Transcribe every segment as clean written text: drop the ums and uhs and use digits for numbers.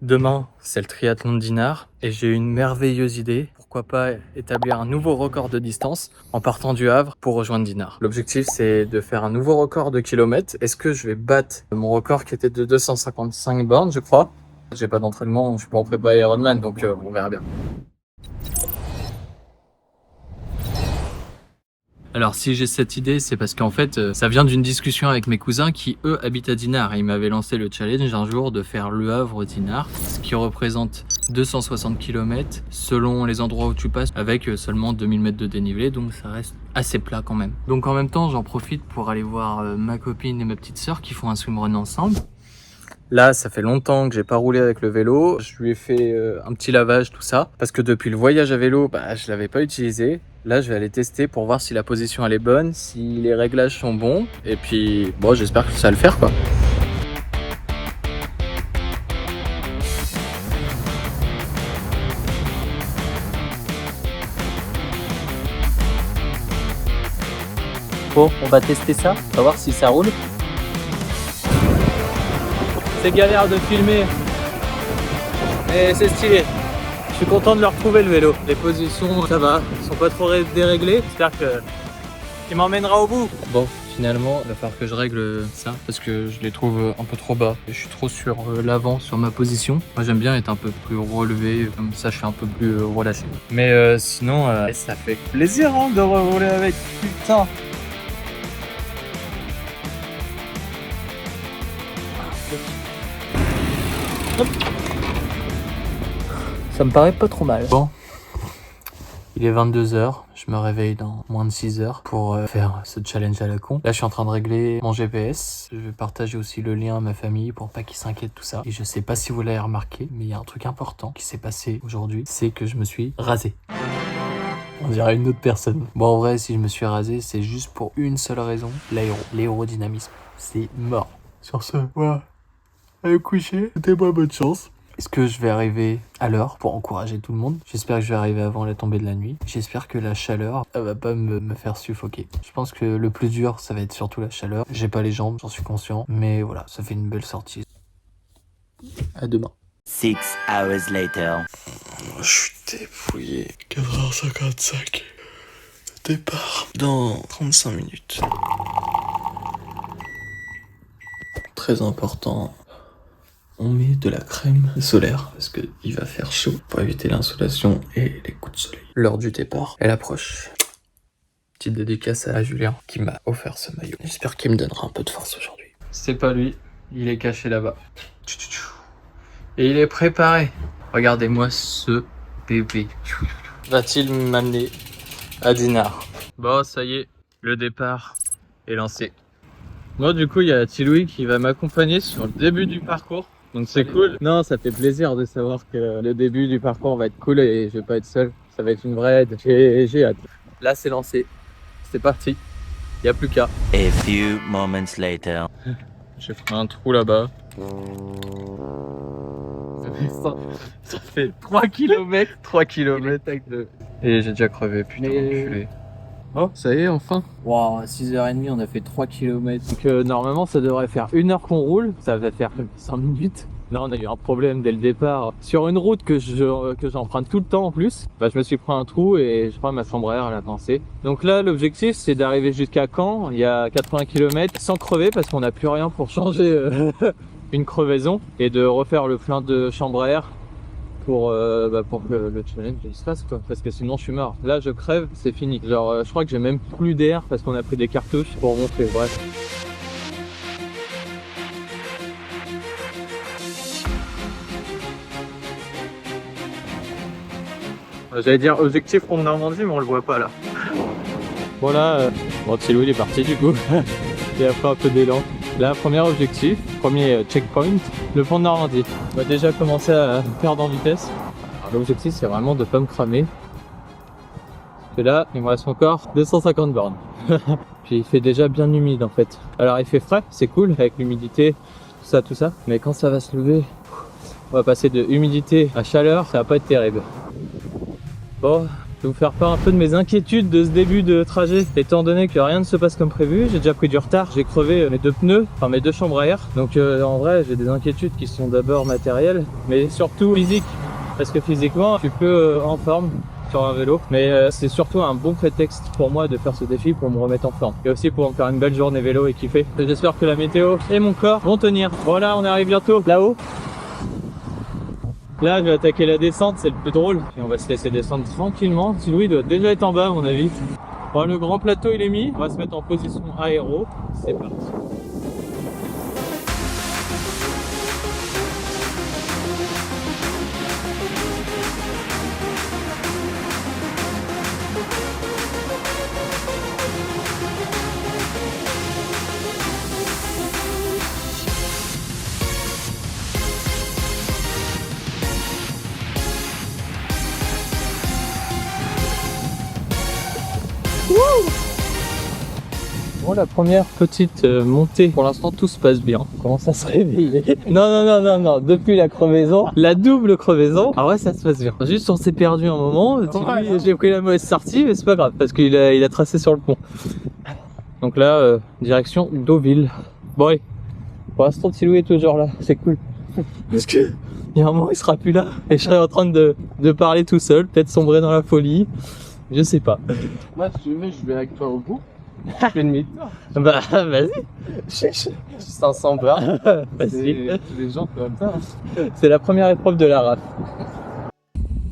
Demain, c'est le triathlon de Dinard et j'ai une merveilleuse idée. Pourquoi pas établir un nouveau record de distance en partant du Havre pour rejoindre Dinard. L'objectif, c'est de faire un nouveau record de kilomètres. Est-ce que je vais battre mon record qui était de 255 bornes, je crois? J'ai pas d'entraînement, je suis pas en prépa Ironman, donc on verra bien. Alors si j'ai cette idée, c'est parce qu'en fait, ça vient d'une discussion avec mes cousins qui, eux, habitent à Dinard. Et ils m'avaient lancé le challenge un jour de faire Le Havre-Dinard, ce qui représente 260 km selon les endroits où tu passes, avec seulement 2000 mètres de dénivelé, donc ça reste assez plat quand même. Donc en même temps, j'en profite pour aller voir ma copine et ma petite sœur qui font un swimrun ensemble. Là, ça fait longtemps que j'ai pas roulé avec le vélo. Je lui ai fait un petit lavage, tout ça. Parce que depuis le voyage à vélo, je l'avais pas utilisé. Là, je vais aller tester pour voir si la position elle est bonne, si les réglages sont bons. Et puis, bon, j'espère que ça va le faire, quoi. Bon, on va tester ça. On va voir si ça roule. C'est galère de filmer. Mais c'est stylé. Je suis content de le retrouver le vélo. Les positions, ça va, ils sont pas trop déréglés. J'espère qu'il m'emmènera au bout. Bon, finalement, il va falloir que je règle ça parce que je les trouve un peu trop bas. Je suis trop sur l'avant, sur ma position. Moi, j'aime bien être un peu plus relevé, comme ça, je suis un peu plus relâché. Mais sinon, ça fait plaisir hein, de rouler avec. Putain. Hop. Ça me paraît pas trop mal. Bon, il est 22h, je me réveille dans moins de 6 heures pour faire ce challenge à la con. Là, je suis en train de régler mon GPS. Je vais partager aussi le lien à ma famille pour pas qu'ils s'inquiètent, tout ça. Et je sais pas si vous l'avez remarqué, mais il y a un truc important qui s'est passé aujourd'hui, c'est que je me suis rasé. On dirait une autre personne. Bon, en vrai, si je me suis rasé, c'est juste pour une seule raison, l'aérodynamisme. C'est mort. Sur ce, voilà. Allez coucher, c'était-moi bonne chance. Est-ce que je vais arriver à l'heure pour encourager tout le monde? J'espère que je vais arriver avant la tombée de la nuit. J'espère que la chaleur, elle va pas me faire suffoquer. Je pense que le plus dur, ça va être surtout la chaleur. J'ai pas les jambes, j'en suis conscient. Mais voilà, ça fait une belle sortie. À demain. 6 hours later. Je suis dépouillé. 4h55. Départ dans 35 minutes. Très important. On met de la crème solaire parce qu'il va faire chaud pour éviter l'insolation et les coups de soleil. L'heure du départ, elle approche. Petite dédicace à Julien qui m'a offert ce maillot. J'espère qu'il me donnera un peu de force aujourd'hui. C'est pas lui, il est caché là-bas. Et il est préparé. Regardez-moi ce bébé. Va-t-il m'amener à Dinard? Bon, ça y est, le départ est lancé. Moi, du coup, il y a Tiloui qui va m'accompagner sur le début du parcours. Donc c'est cool. Non, ça fait plaisir de savoir que le début du parcours va être cool et je vais pas être seul. Ça va être une vraie aide. J'ai hâte. Là, c'est lancé. C'est parti. Il n'y a plus qu'à. A few moments later. J'ai fait un trou là-bas. Ça fait 3 km. 3 km. Et j'ai déjà crevé, putain. Enculé. Oh, ça y est, enfin. Wow, à 6h30, on a fait 3 km. Donc normalement, ça devrait faire 1 heure qu'on roule. Ça va faire 5 minutes. Là, on a eu un problème dès le départ. Sur une route que j'emprunte tout le temps en plus, je me suis pris un trou et je crois que ma chambre à air elle a pensé. Donc là, l'objectif, c'est d'arriver jusqu'à Caen. Il y a 80 km sans crever parce qu'on n'a plus rien pour changer une crevaison et de refaire le plein de chambre à air pour que le challenge il se fasse quoi, parce que sinon je suis mort. Là je crève, c'est fini. Genre je crois que j'ai même plus d'air parce qu'on a pris des cartouches pour monter, bref. J'allais dire objectif pour Normandie mais on le voit pas là. Bon là, bon Thilo il est parti du coup. Et après un peu d'élan. Là, premier objectif, premier checkpoint, le pont de Normandie. On va déjà commencer à perdre en vitesse. L'objectif c'est vraiment de pas me cramer. Parce que là, il me reste encore 250 bornes. Puis il fait déjà bien humide en fait. Alors il fait frais, c'est cool avec l'humidité, tout ça. Mais quand ça va se lever, on va passer de humidité à chaleur, ça va pas être terrible. Bon, Je vais vous faire part un peu de mes inquiétudes de ce début de trajet. Étant donné que rien ne se passe comme prévu, j'ai déjà pris du retard. J'ai crevé mes deux pneus, enfin mes deux chambres à air. Donc en vrai, j'ai des inquiétudes qui sont d'abord matérielles, mais surtout physiques. Parce que physiquement, je suis peu en forme sur un vélo, mais c'est surtout un bon prétexte pour moi de faire ce défi pour me remettre en forme et aussi pour me faire une belle journée vélo et kiffer. J'espère que la météo et mon corps vont tenir. Voilà, on arrive bientôt là-haut. Là, je vais attaquer la descente, c'est le plus drôle. Et on va se laisser descendre tranquillement. Si Louis doit déjà être en bas, à mon avis. Bon, le grand plateau, il est mis. On va se mettre en position aéro. C'est parti. Bon, la première petite montée, pour l'instant tout se passe bien. On commence à se réveiller. Non, depuis la crevaison, la double crevaison, ah ouais, ça se passe bien. Juste on s'est perdu un moment, j'ai pris la mauvaise sortie, mais c'est pas grave, parce qu'il a tracé sur le pont. Donc là, direction Deauville. Bon allez, pour l'instant Tilou est toujours là, c'est cool. Parce que il y a un moment il sera plus là, et je serai en train de parler tout seul, peut-être sombrer dans la folie, je sais pas. Moi, si tu veux, je vais avec toi au bout. Je fais demi-tour. Bah vas-y. 500 bars. Vas-y. Tous les gens comme ça. C'est la première épreuve de la RAF.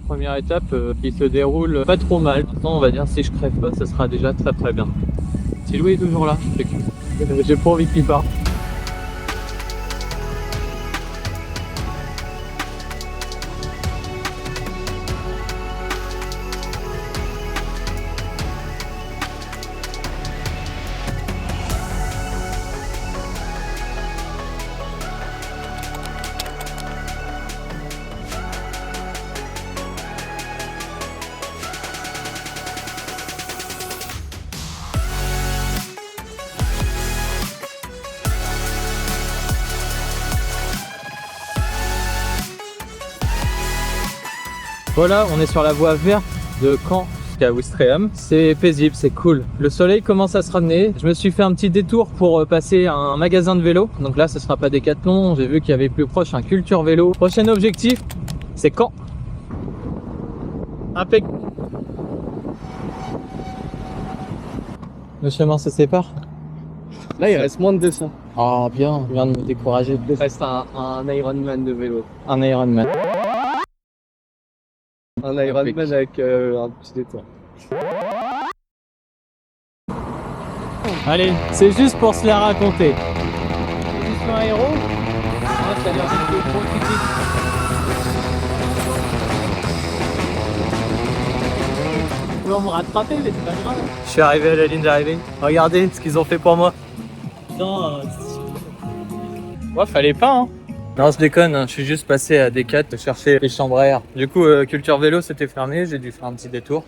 Première étape qui se déroule pas trop mal. Maintenant on va dire si je crève pas, ça sera déjà très très bien. Si Louis est toujours là, c'est cool. J'ai pas envie qu'il parte. Voilà, on est sur la voie verte de Caen jusqu'à Ouistreham. C'est paisible, c'est cool. Le soleil commence à se ramener. Je me suis fait un petit détour pour passer à un magasin de vélo. Donc là, ce sera pas Decathlon. J'ai vu qu'il y avait plus proche un Culture Vélo. Prochain objectif, c'est Caen. Impec. Le chemin se sépare. Là, il reste moins de 200. Ah bien, je viens de me décourager. Il reste un Ironman de vélo. Un Ironman. Un Ironman avec un petit détour. Allez, c'est juste pour se la raconter. Position aéro. Ah, ça a l'air d'être trop critique. Ils vont me rattraper, mais c'est pas grave. Je suis arrivé à la ligne d'arrivée. Regardez ce qu'ils ont fait pour moi. Non, ouais, fallait pas, hein. Non, je déconne, hein. Je suis juste passé à Decathlon chercher les chambres à air. Du coup, Culture Vélo c'était fermé, j'ai dû faire un petit détour.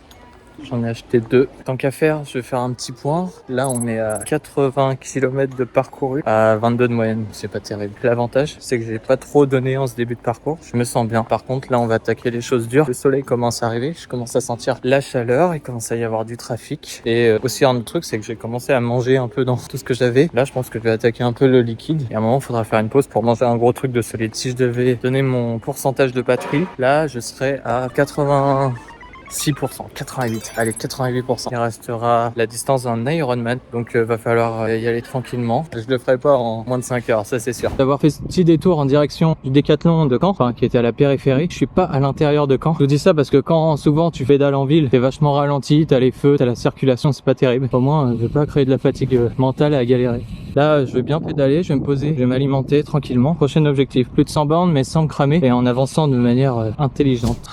J'en ai acheté 2. Tant qu'à faire, je vais faire un petit point. Là, on est à 80 km de parcouru, à 22 de moyenne. C'est pas terrible. L'avantage, c'est que j'ai pas trop donné en ce début de parcours. Je me sens bien. Par contre, là, on va attaquer les choses dures. Le soleil commence à arriver. Je commence à sentir la chaleur. Il commence à y avoir du trafic. Et aussi, un autre truc, c'est que j'ai commencé à manger un peu dans tout ce que j'avais. Là, je pense que je vais attaquer un peu le liquide. Et à un moment, il faudra faire une pause pour manger un gros truc de solide. Si je devais donner mon pourcentage de batterie, là, je serais à 86%, 88, allez 88%. Il restera la distance d'un Ironman, donc va falloir y aller tranquillement. Je le ferai pas en moins de 5 heures, ça c'est sûr. D'avoir fait ce petit détour en direction du Decathlon de Caen, enfin qui était à la périphérie, je suis pas à l'intérieur de Caen. Je vous dis ça parce que quand souvent tu pédales en ville, t'es vachement ralenti, t'as les feux, t'as la circulation, c'est pas terrible. Au moins je vais pas créer de la fatigue mentale à galérer. Là je vais bien pédaler, je vais me poser, je vais m'alimenter tranquillement. Prochain objectif, plus de 100 bornes mais sans me cramer et en avançant de manière intelligente.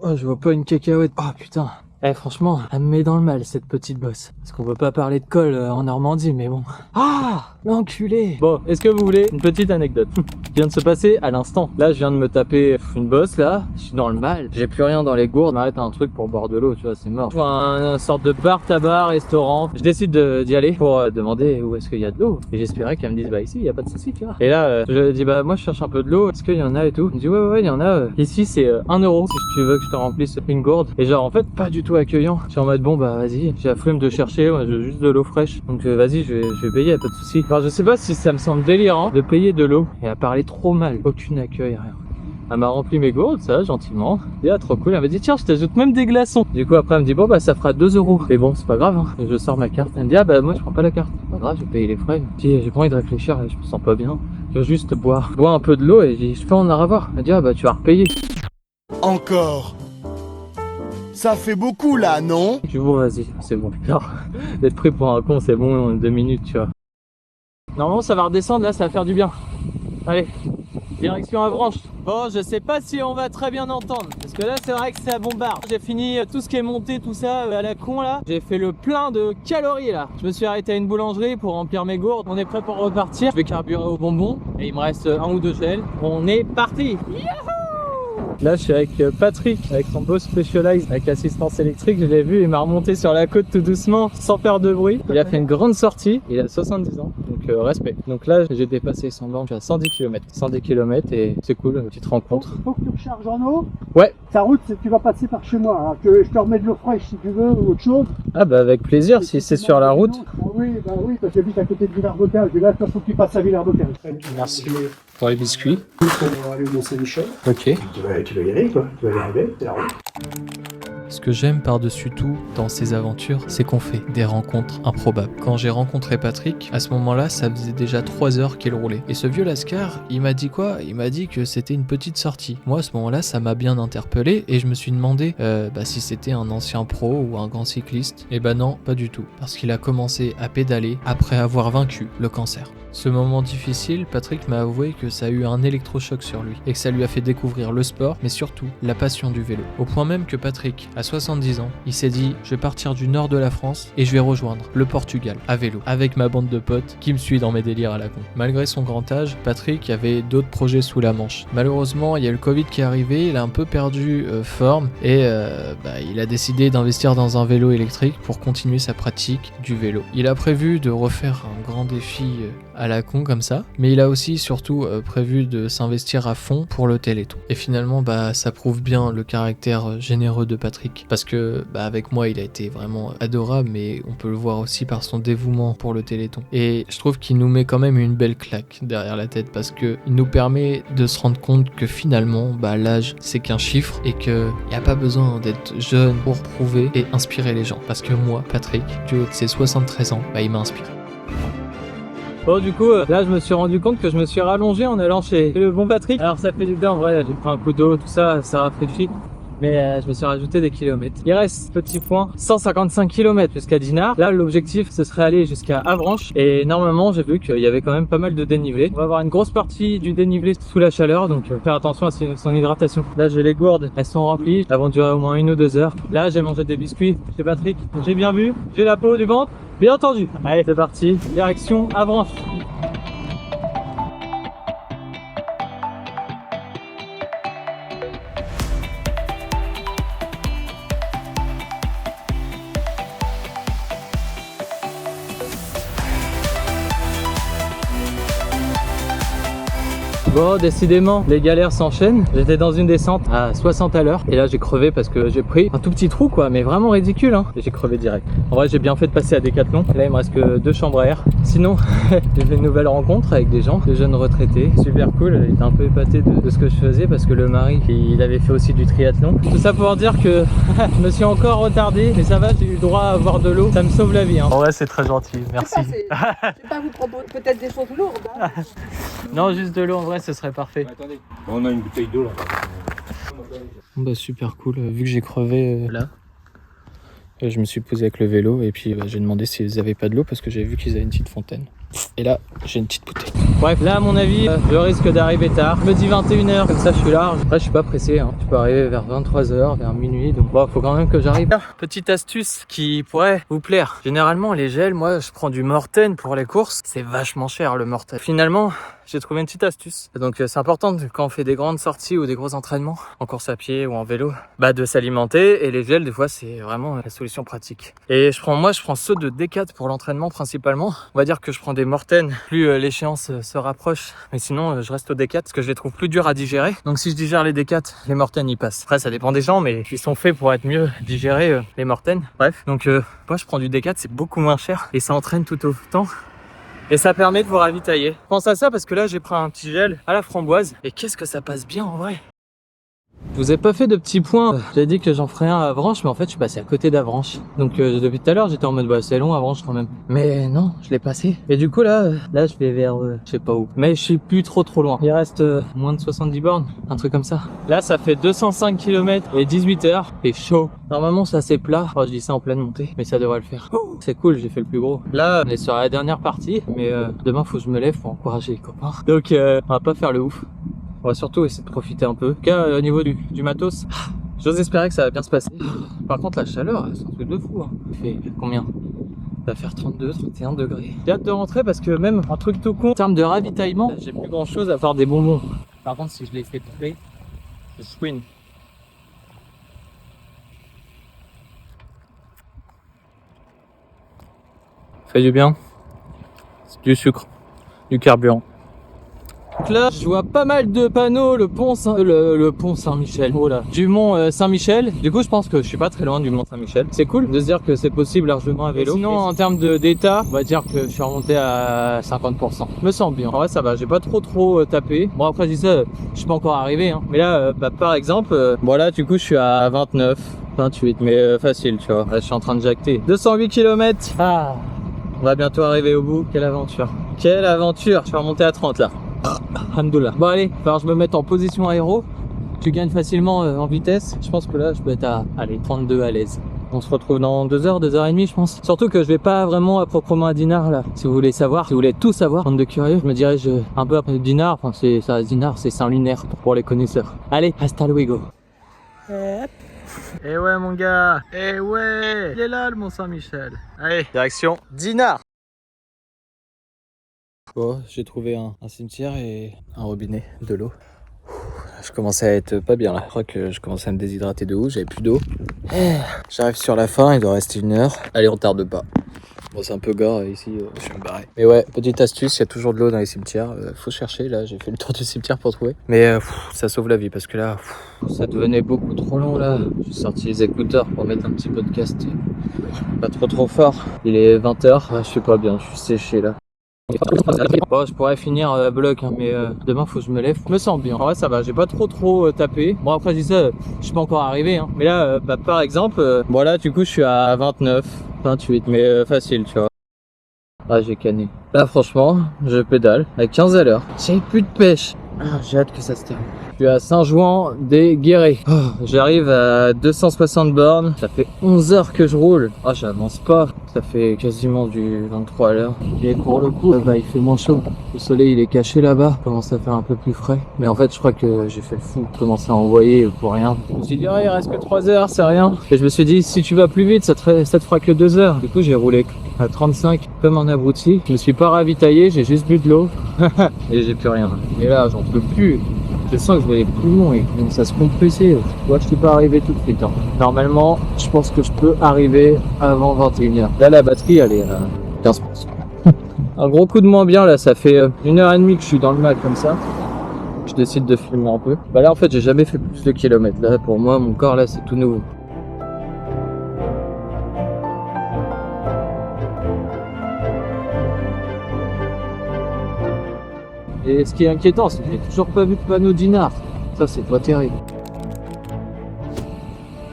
Oh, je vois pas une cacahuète. Oh putain. Franchement, elle me met dans le mal cette petite bosse. Parce qu'on peut pas parler de colle en Normandie, mais bon. Ah, l'enculé. Bon, est-ce que vous voulez une petite anecdote qui vient de se passer à l'instant? Là, je viens de me taper une bosse là. Je suis dans le mal. J'ai plus rien dans les gourdes. Je m'arrête à un truc pour boire de l'eau, tu vois, c'est mort. Je vois un sorte de bar, tabac, restaurant. Je décide d'y aller pour demander où est-ce qu'il y a de l'eau. Et j'espérais qu'elle me dise, bah ici, il y a pas de souci, tu vois. Et là, je dis, bah moi, je cherche un peu de l'eau. Est-ce qu'il y en a et tout? Il me dit, ouais, il y en a. Ici, c'est 1 euro si tu veux que je te remplisse une gourde. Et genre, en fait, pas du tout accueillant. Je suis en mode, bon, bah vas-y, j'ai la flemme de chercher. Moi, je veux juste de l'eau fraîche. Donc, vas-y, je vais payer, y a pas de souci. Alors, je sais pas si ça me semble délirant de payer de l'eau et à parler trop mal. Aucun accueil, rien. Elle m'a rempli mes gourdes, ça, gentiment. Et là, trop cool. Elle m'a dit, tiens, je t'ajoute même des glaçons. Du coup, après, elle me dit, bon, bah, ça fera 2 euros. Mais bon, c'est pas grave, hein. Et je sors ma carte. Elle me dit, ah, bah, moi, je prends pas la carte. C'est pas grave, je vais payer les frais. Puis, j'ai pas envie de réfléchir, je me sens pas bien. Je veux juste boire. Je bois un peu de l'eau et je dis, je peux en avoir. Elle me dit, ah, bah, tu vas repayer. Encore. Ça fait beaucoup là, non? Je dis, bon, vas-y, c'est bon. Genre, d'être pris pour un con, c'est bon, en 2 minutes, tu vois. Normalement, ça va redescendre, là, ça va faire du bien. Allez, direction Avranches. Bon, je sais pas si on va très bien entendre, parce que là, c'est vrai que ça bombarde. J'ai fini tout ce qui est monté, tout ça, à la con, là. J'ai fait le plein de calories, là. Je me suis arrêté à une boulangerie pour remplir mes gourdes. On est prêt pour repartir. Je vais carburer au bonbon, et il me reste 1 ou 2 gels. On est parti. Là, je suis avec Patrick, avec son beau Specialized, avec l'assistance électrique. Je l'ai vu, il m'a remonté sur la côte tout doucement, sans faire de bruit. Il a fait une grande sortie, il a 70 ans, donc respect. Donc là, j'ai dépassé son banc, je suis à 110 km. 110 km et c'est cool, une petite rencontre. Faut que tu recharges en eau. Ouais. Ta route, tu vas passer par chez moi. Hein. Je te remets de l'eau fraîche si tu veux ou autre chose. Ah bah avec plaisir, si c'est sur la route. Oui, parce que j'habite à côté de Villers-Bocage. Et là, il faut que tu passes à Villers-Bocage. Merci pour les biscuits. Pour aller au Mont-Saint-Michel. Ok. Tu vas y aller, quoi. Tu vas y arriver, c'est la route. Ce que j'aime par-dessus tout dans ces aventures, c'est qu'on fait des rencontres improbables. Quand j'ai rencontré Patrick, à ce moment-là, ça faisait déjà 3 heures qu'il roulait. Et ce vieux Lascar, il m'a dit quoi? Il m'a dit que c'était une petite sortie. Moi, à ce moment-là, ça m'a bien interpellé et je me suis demandé si c'était un ancien pro ou un grand cycliste. Et bah non, pas du tout. Parce qu'il a commencé à pédaler après avoir vaincu le cancer. Ce moment difficile, Patrick m'a avoué que ça a eu un électrochoc sur lui et que ça lui a fait découvrir le sport, mais surtout la passion du vélo. Au point même que Patrick, à 70 ans, il s'est dit « Je vais partir du nord de la France et je vais rejoindre le Portugal à vélo avec ma bande de potes qui me suit dans mes délires à la con. » Malgré son grand âge, Patrick avait d'autres projets sous la manche. Malheureusement, il y a eu le Covid qui est arrivé, il a un peu perdu forme et il a décidé d'investir dans un vélo électrique pour continuer sa pratique du vélo. Il a prévu de refaire un grand défi à la con comme ça, mais il a aussi surtout prévu de s'investir à fond pour le Téléthon. Et finalement ça prouve bien le caractère généreux de Patrick, parce que avec moi il a été vraiment adorable, mais on peut le voir aussi par son dévouement pour le Téléthon. Et je trouve qu'il nous met quand même une belle claque derrière la tête, parce que il nous permet de se rendre compte que finalement l'âge c'est qu'un chiffre et qu'il n'y a pas besoin d'être jeune pour prouver et inspirer les gens. Parce que moi, Patrick, du haut de ses 73 ans, il m'inspire. Bon, du coup, là, je me suis rendu compte que je me suis rallongé en allant chez le bon Patrick. Alors, ça fait du bien, en vrai, j'ai pris un coup d'eau, tout ça, ça rafraîchit. Mais je me suis rajouté des kilomètres. Il reste, petit point, 155 km jusqu'à Dinard. Là, l'objectif, ce serait aller jusqu'à Avranches. Et normalement, j'ai vu qu'il y avait quand même pas mal de dénivelé. On va avoir une grosse partie du dénivelé sous la chaleur, donc faire attention à son hydratation. Là, j'ai les gourdes, elles sont remplies. Elles vont durer au moins 1 ou 2 heures. Là, j'ai mangé des biscuits chez Patrick. J'ai bien vu, j'ai la peau du ventre, bien entendu. Allez, c'est parti, direction Avranches. Bon, décidément, les galères s'enchaînent. J'étais dans une descente à 60 à l'heure et là j'ai crevé parce que j'ai pris un tout petit trou quoi, mais vraiment ridicule hein. Et j'ai crevé direct. En vrai, j'ai bien fait de passer à Decathlon. Là, il me reste que 2 chambres à air. Sinon, j'ai fait une nouvelle rencontre avec des gens, des jeunes retraités. Super cool, il était un peu épaté de ce que je faisais parce que le mari, il avait fait aussi du triathlon. Tout ça pour dire que je me suis encore retardé, mais ça va, j'ai eu le droit à boire de l'eau. Ça me sauve la vie hein. En vrai, c'est très gentil, merci. Je vais pas vous proposer peut-être des choses lourdes. Hein. Non, juste de l'eau en vrai, ce serait parfait. Attendez, on a une bouteille d'eau là. Bon, super cool, vu que j'ai crevé là, je me suis posé avec le vélo et puis j'ai demandé s'ils avaient pas de l'eau parce que j'ai vu qu'ils avaient une petite fontaine. Et là, j'ai une petite bouteille. Bref, là à mon avis, je risque d'arriver tard. Je me dis 21h, comme ça je suis large. Après je suis pas pressé, hein. Je peux arriver vers 23h, vers minuit, donc bon, faut quand même que j'arrive. Petite astuce qui pourrait vous plaire. Généralement les gels, moi je prends du Morten pour les courses. C'est vachement cher le Morten. Finalement, j'ai trouvé une petite astuce. Donc c'est important quand on fait des grandes sorties ou des gros entraînements, en course à pied ou en vélo, bah de s'alimenter, et les gels des fois c'est vraiment la solution pratique. Et je prends ceux de Decat pour l'entraînement principalement. On va dire que je prends des Morten plus l'échéance se rapproche, mais sinon je reste au Decat parce que je les trouve plus durs à digérer. Donc si je digère les Decat, les Morten y passent. Après ça dépend des gens, mais ils sont faits pour être mieux digérés les Morten. Bref, donc moi je prends du Decat, c'est beaucoup moins cher et ça entraîne tout autant. Et ça permet de vous ravitailler. Je pense à ça parce que là j'ai pris un petit gel à la framboise. Et qu'est-ce que ça passe bien en vrai. Je vous ai pas fait de petits points. J'ai dit que j'en ferais un à Avranches, mais en fait je suis passé à côté d'Avranches. Donc depuis tout à l'heure j'étais en mode bah c'est long Avranches quand même. Mais non, je l'ai passé. Et du coup là je vais vers je sais pas où. Mais je suis plus trop loin. Il reste moins de 70 bornes, un truc comme ça. Là ça fait 205 km et 18 heures. Et chaud. Normalement c'est assez plat. Oh, je dis ça en pleine montée, mais ça devrait le faire. C'est cool, j'ai fait le plus gros. Là on est sur la dernière partie, mais demain faut que je me lève pour encourager les copains. Donc on va pas faire le ouf. On va surtout essayer de profiter un peu. En tout cas, au niveau du matos, j'ose espérer que ça va bien se passer. Par contre, la chaleur, c'est un truc de fou. Hein. Il fait combien? Ça va faire 32, 31 degrés. J'ai hâte de rentrer parce que même un truc tout con, en termes de ravitaillement, j'ai plus grand chose à part des bonbons. Par contre, si je les fais couper, je chouine. Fait du bien. C'est du sucre, du carburant. Donc là, je vois pas mal de panneaux, le pont Saint-Michel, oh là, du mont Saint-Michel. Du coup, je pense que je suis pas très loin du mont Saint-Michel. C'est cool de se dire que c'est possible largement à vélo. Sinon, en termes d'état, on va dire que je suis remonté à 50%. Je me sens bien. En vrai, ça va, j'ai pas trop tapé. Bon, après, je dis ça, je suis pas encore arrivé, hein. Mais là, par exemple, voilà, du coup, je suis à 29, 28, mais facile, tu vois. Là, je suis en train de jacter. 208 km. Ah, on va bientôt arriver au bout. Quelle aventure. Quelle aventure. Je suis remonté à 30 là. Alhamdoulilah. Bon allez, il va falloir que je me mette en position aéro. Tu gagnes facilement en vitesse. Je pense que là je peux être à 32 à l'aise. On se retrouve dans 2h, 2h30 je pense. Surtout que je vais pas vraiment à proprement à Dinard là. Si vous voulez savoir, si vous voulez tout savoir, bande de curieux, je me dirige un peu après Dinard. Enfin c'est ça, Dinard c'est Saint-Lunaire pour les connaisseurs. Allez, hasta luego. Eh ouais mon gars, eh ouais, il est là le Mont Saint-Michel. Allez, direction Dinard. Bon, j'ai trouvé un cimetière et un robinet, de l'eau. Je commençais à être pas bien là. Je crois que je commençais à me déshydrater de ouf, j'avais plus d'eau. J'arrive sur la fin, il doit rester 1 heure. Allez, on tarde pas. Bon, c'est un peu gore ici, je suis barré. Mais ouais, petite astuce, il y a toujours de l'eau dans les cimetières. Faut chercher, là, j'ai fait le tour du cimetière pour trouver. Mais ça sauve la vie parce que là, ça devenait beaucoup trop long là. J'ai sorti les écouteurs pour mettre un petit podcast. Pas trop fort. Il est 20h, je suis pas bien, je suis séché là. Bon, je pourrais finir bloc, hein, mais demain faut que je me lève. Je me sens bien. En vrai, ça va, j'ai pas trop tapé. Bon, après, je dis ça, je suis pas encore arrivé, hein. Mais là, par exemple, voilà, du coup, je suis à 29, 28, mais facile, tu vois. Ah, j'ai canné. Là, franchement, je pédale à 15 à l'heure. J'ai plus de pêche. Ah, j'ai hâte que ça se termine. Je suis à Saint-Jouan-des-Guérets. Oh, j'arrive à 260 bornes. Ça fait 11 heures que je roule. Ah, oh, j'avance pas. Ça fait quasiment du 23 à l'heure. Et pour le coup, bah, il fait moins chaud. Le soleil, il est caché là-bas. Il commence à faire un peu plus frais. Mais en fait, je crois que j'ai fait le fou. Je commence à envoyer pour rien. Je me suis dit, il reste que 3 heures, c'est rien. Et je me suis dit, si tu vas plus vite, ça te fera que 2 heures. Du coup, j'ai roulé à 35 comme un abruti. Je me suis pas ravitaillé, j'ai juste bu de l'eau. Et j'ai plus rien. Et là, j'en peux plus. Je sens que je vais les poumons et commence à se compresser. Moi, je suis pas arrivé tout de suite. Hein. Normalement, je pense que je peux arriver avant 21h. Là, la batterie, elle est à 15%. Un gros coup de moins bien, là, ça fait 1h30 que je suis dans le mal comme ça. Je décide de filmer un peu. Bah là, en fait, j'ai jamais fait plus de kilomètres. Là, pour moi, mon corps, là, c'est tout nouveau. Et ce qui est inquiétant, c'est que j'ai toujours pas vu de panneau Dinard. Ça, c'est pas terrible.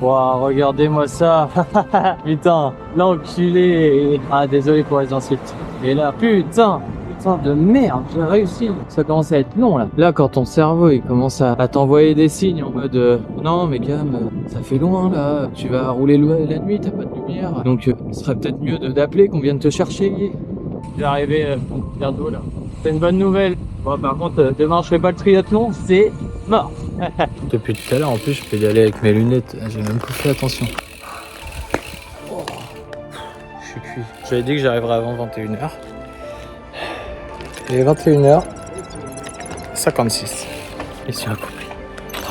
Waouh, regardez-moi ça. Putain, l'enculé. Ah, désolé pour les insultes. Et là, putain de merde, j'ai réussi. Ça commence à être long là. Là, quand ton cerveau il commence à t'envoyer des signes en mode non mais calme, ça fait loin là, tu vas rouler la nuit, t'as pas de lumière. Donc ce serait peut-être mieux d'appeler qu'on vienne te chercher. Je vais arriver vers d'eau là. C'est une bonne nouvelle. Bon, par contre, demain je fais pas le triathlon, c'est mort. Depuis tout à l'heure, en plus, je peux y aller avec mes lunettes. J'ai même pas fait attention. Oh. Je suis cuit. J'avais dit que j'arriverais avant 21h. Il est 21h56. Mission accomplie.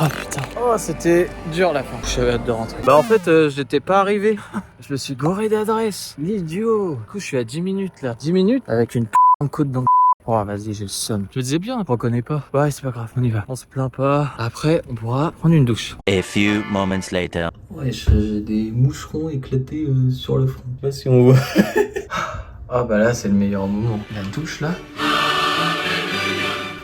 Oh putain. Oh, c'était dur la fin. J'avais hâte de rentrer. Bah en fait, j'étais pas arrivé. Je me suis goré d'adresse. L'idiot. Du coup, je suis à 10 minutes là. 10 minutes avec une de coude dans le... Oh vas-y, j'ai le somme. Je le disais bien, on reconnaît pas. Ouais, c'est pas grave, on y va. On se plaint pas. Après, on pourra prendre une douche. A few moments later. Ouais, j'ai des moucherons éclatés sur le front. Je sais pas si on voit. Ah bah là, c'est le meilleur moment. La douche là.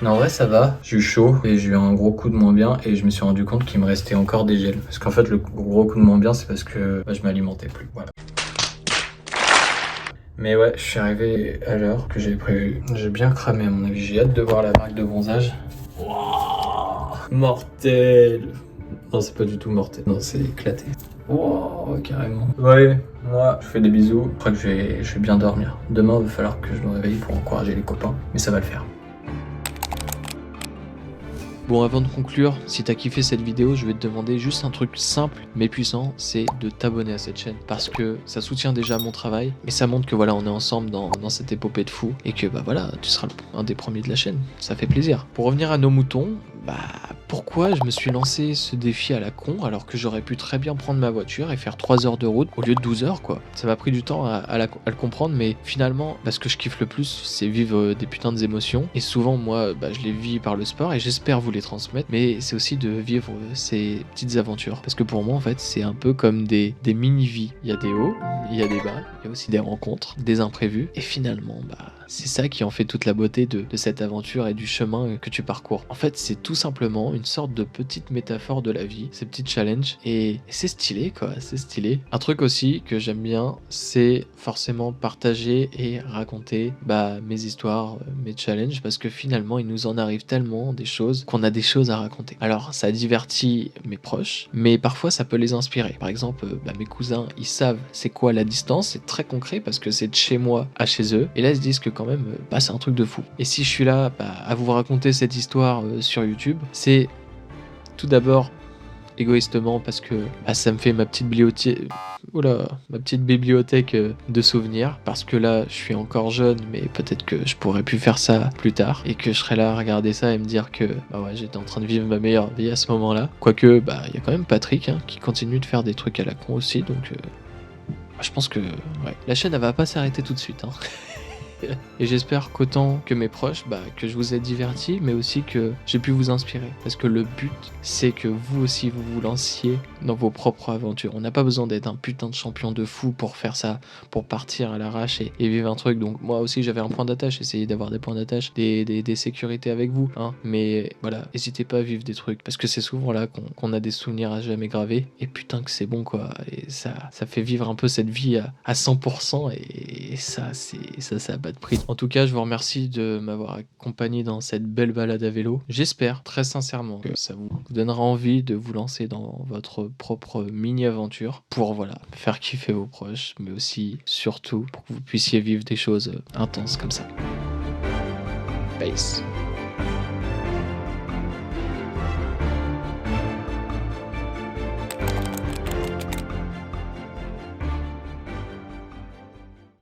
Non, en vrai, ça va. J'ai eu chaud et j'ai eu un gros coup de moins bien et je me suis rendu compte qu'il me restait encore des gels. Parce qu'en fait, le gros coup de moins bien, c'est parce que je m'alimentais plus. Voilà. Mais ouais, je suis arrivé à l'heure que j'avais prévu. J'ai bien cramé à mon avis. J'ai hâte de voir la marque de bronzage. Wow, mortel. Non, c'est pas du tout mortel. Non, c'est éclaté. Wow, carrément. Ouais, moi, je fais des bisous. Je crois que je vais bien dormir. Demain, il va falloir que je me réveille pour encourager les copains. Mais ça va le faire. Bon, avant de conclure, si t'as kiffé cette vidéo, je vais te demander juste un truc simple mais puissant, c'est de t'abonner à cette chaîne. Parce que ça soutient déjà mon travail, mais ça montre que voilà, on est ensemble dans cette épopée de fou, et que bah voilà, tu seras un des premiers de la chaîne. Ça fait plaisir. Pour revenir à nos moutons, bah pourquoi je me suis lancé ce défi à la con alors que j'aurais pu très bien prendre ma voiture et faire 3 heures de route au lieu de 12 heures quoi. Ça m'a pris du temps à le comprendre, mais finalement, bah, ce que je kiffe le plus, c'est vivre des putains d'émotions. Et souvent, moi, bah, je les vis par le sport et j'espère vous les transmettre, mais c'est aussi de vivre ces petites aventures. Parce que pour moi, en fait, c'est un peu comme des mini-vies. Il y a des hauts, il y a des bas, il y a aussi des rencontres, des imprévus. Et finalement, bah, c'est ça qui en fait toute la beauté de cette aventure et du chemin que tu parcours. En fait, c'est tout simplement une sorte de petite métaphore de la vie, ces petits challenges. Et c'est stylé, quoi, c'est stylé. Un truc aussi que j'aime bien, c'est forcément partager et raconter bah, mes histoires, mes challenges, parce que finalement, il nous en arrive tellement des choses qu'on a des choses à raconter. Alors, ça divertit mes proches, mais parfois, ça peut les inspirer. Par exemple, bah, mes cousins, ils savent c'est quoi la distance, c'est très concret parce que c'est de chez moi à chez eux. Et là, ils se disent que quand même, bah, c'est un truc de fou. Et si je suis là bah, à vous raconter cette histoire sur YouTube, c'est tout d'abord égoïstement parce que bah, ça me fait ma petite bibliothèque de souvenirs, parce que là je suis encore jeune, mais peut-être que je pourrais plus faire ça plus tard et que je serais là à regarder ça et me dire que bah ouais, j'étais en train de vivre ma meilleure vie à ce moment-là. Quoique bah il y a quand même Patrick hein, qui continue de faire des trucs à la con aussi, donc je pense que ouais, la chaîne elle va pas s'arrêter tout de suite hein. Et j'espère qu'autant que mes proches, bah, que je vous ai divertis, mais aussi que j'ai pu vous inspirer. Parce que le but, c'est que vous aussi, vous vous lanciez dans vos propres aventures. On n'a pas besoin d'être un putain de champion de fou pour faire ça, pour partir à l'arrache et vivre un truc. Donc moi aussi, j'avais un point d'attache, essayer d'avoir des points d'attache, des sécurités avec vous. Hein. Mais voilà, n'hésitez pas à vivre des trucs. Parce que c'est souvent là qu'on a des souvenirs à jamais gravés. Et putain que c'est bon, quoi. Et ça fait vivre un peu cette vie à 100%. Et ça, ça a pas de prix. En tout cas, je vous remercie de m'avoir accompagné dans cette belle balade à vélo. J'espère très sincèrement que ça vous donnera envie de vous lancer dans votre propre mini-aventure pour voilà, faire kiffer vos proches, mais aussi, surtout, pour que vous puissiez vivre des choses intenses comme ça. Peace.